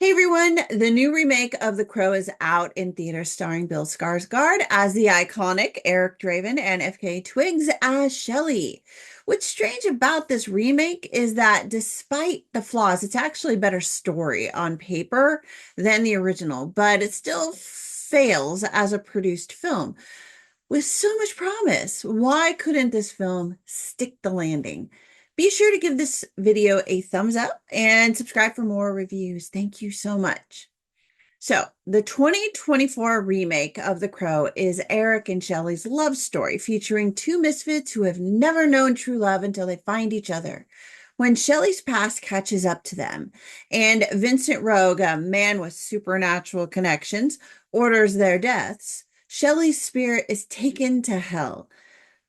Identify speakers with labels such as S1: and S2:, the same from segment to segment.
S1: Hey everyone, the new remake of The Crow is out in theaters starring Bill Skarsgård as the iconic Eric Draven and FK Twigs as Shelley. What's strange about this remake is that despite the flaws, it's actually a better story on paper than the original, but it still fails as a produced film. With so much promise, why couldn't this film stick the landing? Be sure to give this video a thumbs up and subscribe for more reviews. Thank you so much. So, the 2024 remake of The Crow is Eric and Shelley's love story featuring two misfits who have never known true love until they find each other. When Shelley's past catches up to them and Vincent Rogue, a man with supernatural connections, orders their deaths, Shelley's spirit is taken to hell.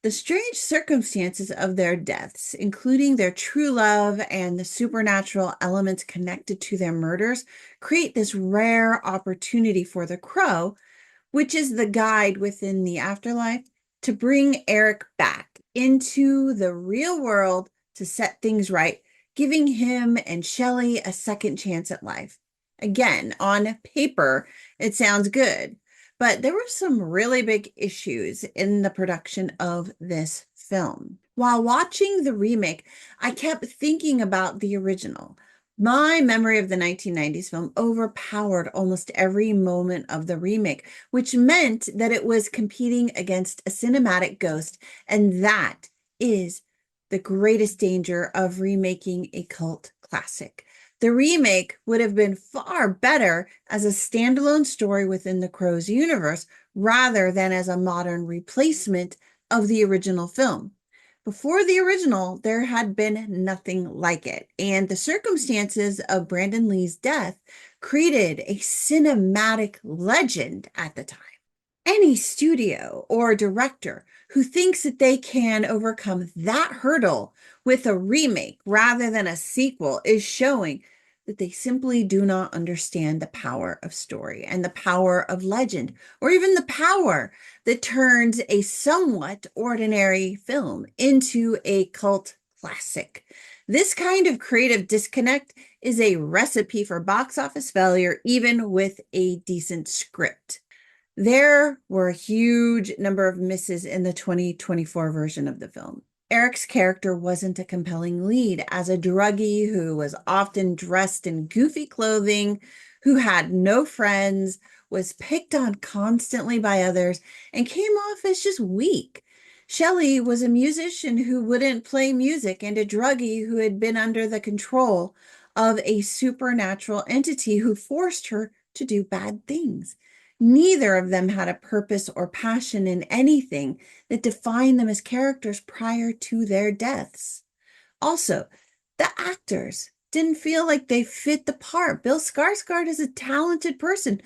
S1: The strange circumstances of their deaths, including their true love and the supernatural elements connected to their murders, create this rare opportunity for the Crow, which is the guide within the afterlife, to bring Eric back into the real world to set things right, giving him and Shelley a second chance at life. Again, on paper, it sounds good. But there were some really big issues in the production of this film. While watching the remake, I kept thinking about the original. My memory of the 1990s film overpowered almost every moment of the remake, which meant that it was competing against a cinematic ghost, and that is the greatest danger of remaking a cult classic. The remake would have been far better as a standalone story within the Crow's universe rather than as a modern replacement of the original film. Before the original, there had been nothing like it, and the circumstances of Brandon Lee's death created a cinematic legend at the time. Any studio or director who thinks that they can overcome that hurdle with a remake rather than a sequel is showing that they simply do not understand the power of story and the power of legend, or even the power that turns a somewhat ordinary film into a cult classic. This kind of creative disconnect is a recipe for box office failure, even with a decent script. There were a huge number of misses in the 2024 version of the film. Eric's character wasn't a compelling lead as a druggie who was often dressed in goofy clothing, who had no friends, was picked on constantly by others, and came off as just weak. Shelley was a musician who wouldn't play music and a druggie who had been under the control of a supernatural entity who forced her to do bad things. Neither of them had a purpose or passion in anything that defined them as characters prior to their deaths. Also, the actors didn't feel like they fit the part. Bill Skarsgård is a talented person,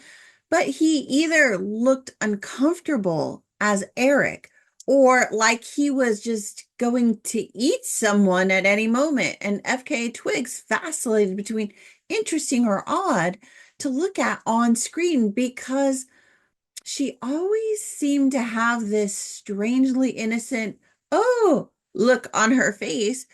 S1: but he either looked uncomfortable as Eric or like he was just going to eat someone at any moment. And FK Twigs vacillated between interesting or odd to look at on screen because she always seemed to have this strangely innocent, oh, look on her face.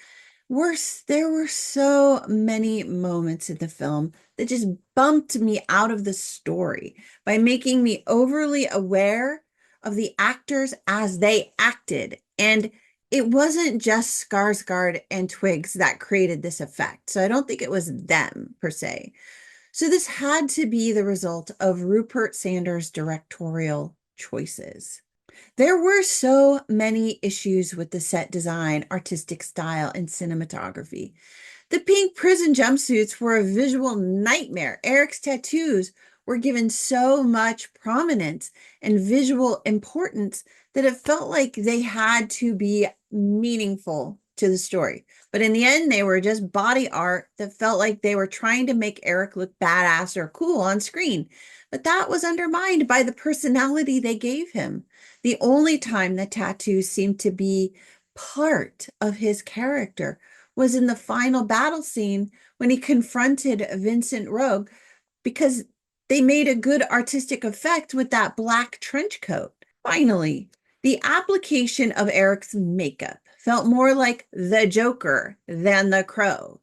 S1: Worse, there were so many moments in the film that just bumped me out of the story by making me overly aware of the actors as they acted. And it wasn't just Skarsgård and Twigs that created this effect. So I don't think it was them per se. So this had to be the result of Rupert Sanders' directorial choices. There were so many issues with the set design, artistic style, and cinematography. The pink prison jumpsuits were a visual nightmare. Eric's tattoos were given so much prominence and visual importance that it felt like they had to be meaningful to the story. But in the end, they were just body art that felt like they were trying to make Eric look badass or cool on screen. But that was undermined by the personality they gave him. The only time the tattoos seemed to be part of his character was in the final battle scene when he confronted Vincent Rogue because they made a good artistic effect with that black trench coat. Finally, the application of Eric's makeup felt more like the Joker than the Crow.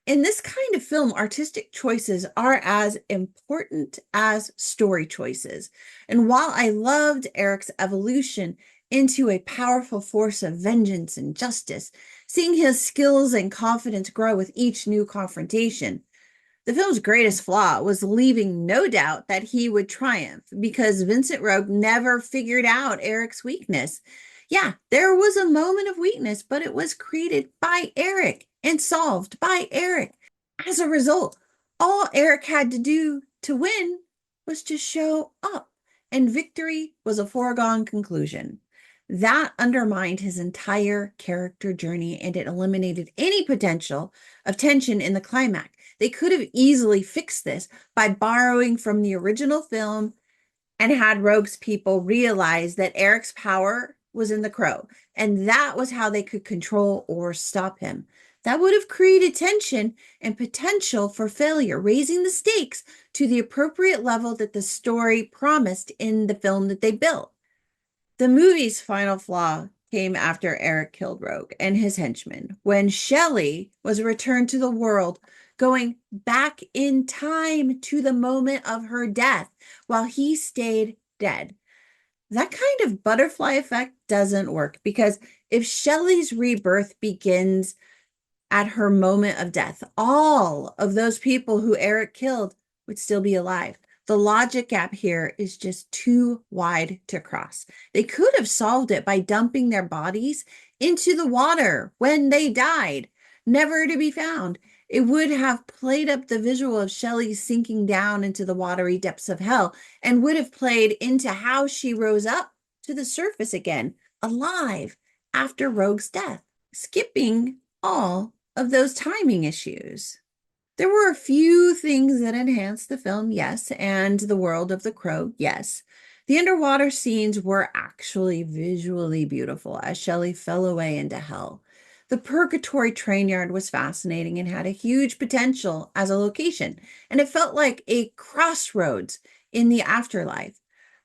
S1: In this kind of film, artistic choices are as important as story choices. And while I loved Eric's evolution into a powerful force of vengeance and justice, seeing his skills and confidence grow with each new confrontation, the film's greatest flaw was leaving no doubt that he would triumph because Vincent Rogue never figured out Eric's weakness. Yeah, there was a moment of weakness, but it was created by Eric and solved by Eric. As a result, all Eric had to do to win was to show up, and victory was a foregone conclusion. That undermined his entire character journey and it eliminated any potential of tension in the climax. They could have easily fixed this by borrowing from the original film and had Rogue's people realize that Eric's power was in the crow, and that was how they could control or stop him. That would have created tension and potential for failure, raising the stakes to the appropriate level that the story promised in the film that they built. The movie's final flaw came after Eric killed Rogue and his henchmen, when Shelley was returned to the world, going back in time to the moment of her death while he stayed dead. That kind of butterfly effect doesn't work because if Shelley's rebirth begins at her moment of death, all of those people who Eric killed would still be alive. The logic gap here is just too wide to cross. They could have solved it by dumping their bodies into the water when they died, never to be found. It would have played up the visual of Shelley sinking down into the watery depths of hell and would have played into how she rose up to the surface again, alive, after Rogue's death, skipping all of those timing issues. There were a few things that enhanced the film, yes, and the world of the crow, yes. The underwater scenes were actually visually beautiful as Shelley fell away into hell. The Purgatory train yard was fascinating and had a huge potential as a location, and it felt like a crossroads in the afterlife.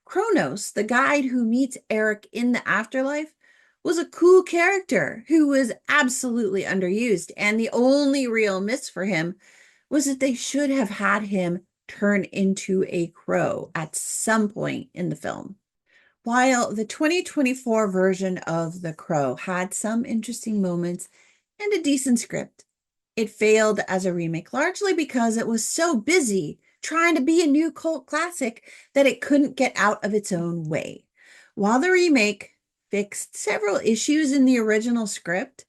S1: Kronos, the guide who meets Eric in the afterlife, was a cool character who was absolutely underused, and the only real miss for him was that they should have had him turn into a crow at some point in the film. While the 2024 version of The Crow had some interesting moments and a decent script, it failed as a remake largely because it was so busy trying to be a new cult classic that it couldn't get out of its own way. While the remake fixed several issues in the original script,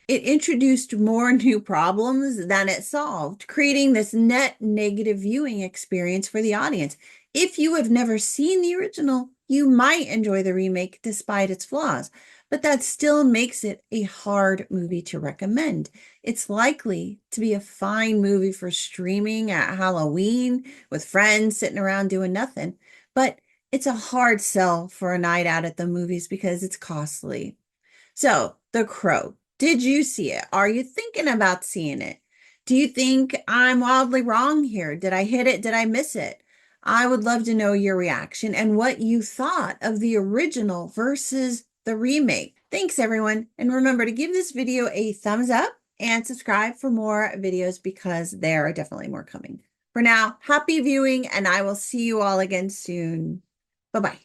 S1: it introduced more new problems than it solved, creating this net negative viewing experience for the audience. If you have never seen the original, you might enjoy the remake despite its flaws, but that still makes it a hard movie to recommend. It's likely to be a fine movie for streaming at Halloween with friends sitting around doing nothing, but it's a hard sell for a night out at the movies because it's costly. So, The Crow. Did you see it? Are you thinking about seeing it? Do you think I'm wildly wrong here? Did I hit it? Did I miss it? I would love to know your reaction and what you thought of the original versus the remake. Thanks, everyone. And remember to give this video a thumbs up and subscribe for more videos because there are definitely more coming. For now, happy viewing, and I will see you all again soon. Bye-bye.